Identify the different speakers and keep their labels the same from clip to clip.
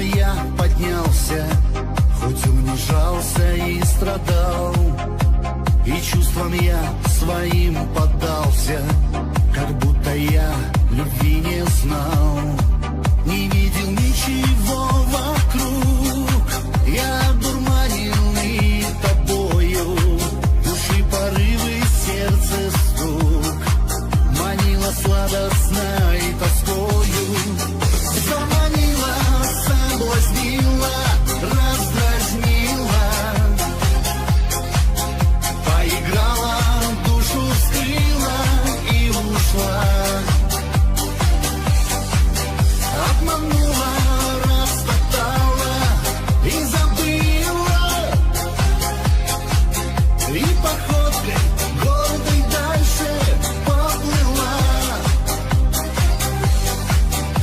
Speaker 1: я поднялся, хоть унижался и страдал, и чувствам я своим поддался, как будто я любви не знал. Не видел ничего вокруг, я одурманенный тобою, души порывы, сердце стук, манила сладостной тоскою, заманила, соблазнила, раздразнила, поиграла, душу вскрыла и ушла, обманула, растоптала и забыла, и походкой гордой дальше поплыла,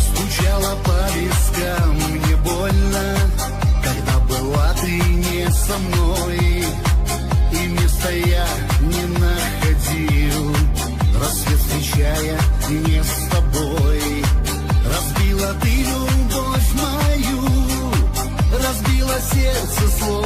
Speaker 1: стучала по вискам, мне больно, когда была ты не со мной, и места я не находил, рассвет встречая не с тобой. Разбила ты любовь мою, разбила сердце свое.